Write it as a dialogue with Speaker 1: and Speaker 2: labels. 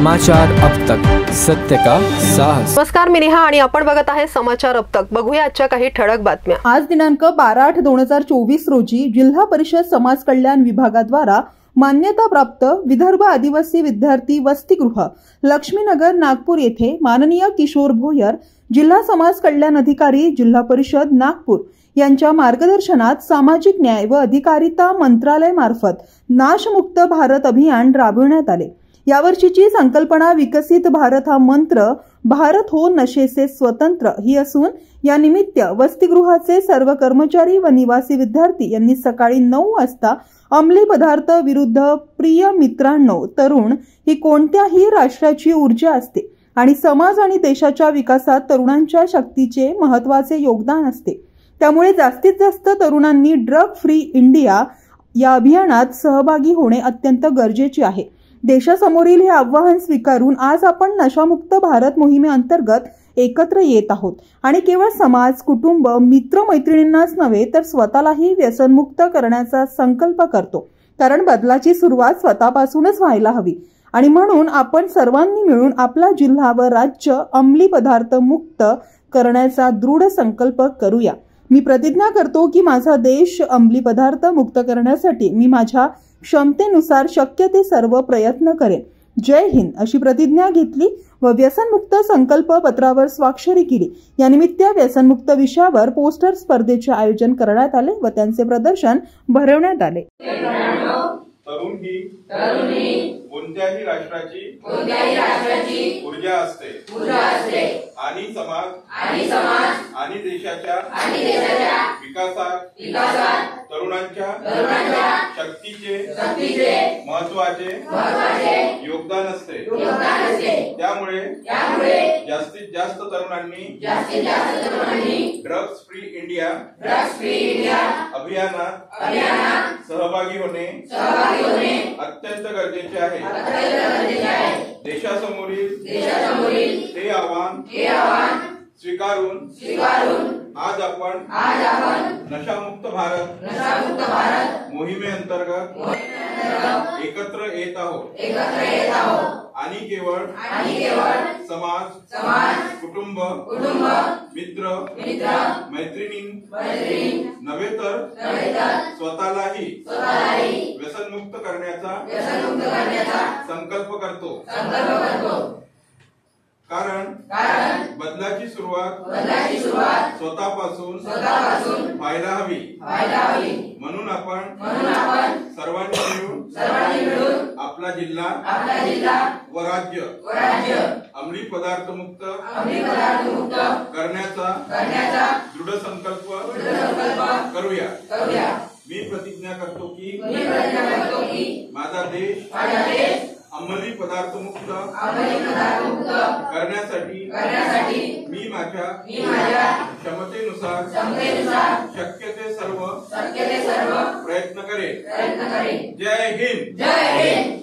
Speaker 1: समाचार अब तक, सत्य का साहस।
Speaker 2: नमस्कार, मी नेहा आणि आपण बघत आहे समाचार अब तक। बघूया आजच्या काही ठळक बातम्या।
Speaker 3: आज दिनांक 12/8/2024 रोजी जिल्हा परिषद समाज कल्याण विभागाद्वारा मान्यता प्राप्त विदर्भ आदिवासी विद्यार्थी वसतिगृह लक्ष्मीनगर नागपूर येथे माननीय किशोर भोयर, जिल्हा समाज कल्याण अधिकारी, जिल्हा परिषद नागपूर यांच्या मार्गदर्शनात सामाजिक न्याय व अधिकारिता मंत्रालय मार्फत नाशमुक्त भारत अभियान राबविण्यात आले। यावर्षीची संकल्पना विकसित भारत हा मंत्र, भारत हो नशे से स्वतंत्र ही असून या निमित्त वसतिगृहाचे सर्व कर्मचारी व निवासी विद्यार्थी यांनी सकाळी 9 वाजता अंमली पदार्थ विरुद्ध प्रिय मित्रांनो, तरुण ही कोणत्याही राष्ट्राची ऊर्जा असते आणि समाज आणि देशाच्या विकासात तरुणांच्या शक्तीचे महत्त्वाचे योगदान असते। त्यामुळे जास्तीत जास्त तरुणांनी ड्रग फ्री इंडिया या अभियानात सहभागी होणे अत्यंत गरजेचे आहे। देशासमोरील हे आव्हान स्वीकारून आज आपण नशामुक्त भारत मोहिमेअंतर्गत एकत्र येत आहोत आणि केवळ समाज, कुटुंब, मित्र मैत्रिणींनाच नव्हे तर स्वतःलाही व्यसनमुक्त करण्याचा संकल्प करतो। कारण बदलाची सुरुवात स्वतःपासूनच व्हायला हवी आणि म्हणून आपण सर्वांनी मिळून आपला जिल्हा व राज्य अंमली पदार्थ मुक्त करण्याचा दृढ संकल्प करूया। मी प्रतिज्ञा करतो की माझा देश अंमली पदार्थ मुक्त करण्यासाठी मी माझ्या क्षमतेनुसार शक्य ते सर्व प्रयत्न करेन। जय हिंद अशी प्रतिज्ञा घेतली व व्यसनमुक्त संकल्प पत्रावर स्वाक्षरी केली। या निमित्त व्यसनमुक्त विषयावर पोस्टर स्पर्धेचे आयोजन करण्यात आले व त्यांचे प्रदर्शन भरवण्यात आले।
Speaker 4: तरुण ही कोणत्याही राष्ट्राची ऊर्जा असते आणि समाज आणि देशाच्या विकासात तरुणांच्या शक्तीचे महत्त्वाचे योगदान असते। त्यामुळे जास्तीत जास्त तरुणांनी ड्रग्स फ्री इंडिया अभियानात सहभागी होणे अत्यंत गरजेचे आहे। देशासमोरील हे आव्हान स्वीकारून आज आपण नशामुक्त भारत मोहिमेअंतर्गत एकत्र येत आहोत आणि केवळ समाज, कुटुंब, मित्र मैत्रिणी नव्हे तर स्वतःलाही व्यसनमुक्त करण्याचा संकल्प करतो। कारण बदलाची सुरुवात स्वतःपासून व्हायला हवी। म्हणून आपण सर्वांनी मिळून आपला जिल्हा व राज्य अंमली पदार्थ मुक्त करण्याचा दृढ संकल्प करूया। मी प्रतिज्ञा करतो की माझा देश अंमली पदार्थ मुक्त करण्यासाठी मी माझ्या क्षमतेनुसार शक्य ते सर्व प्रयत्न करेन। जय हिंद।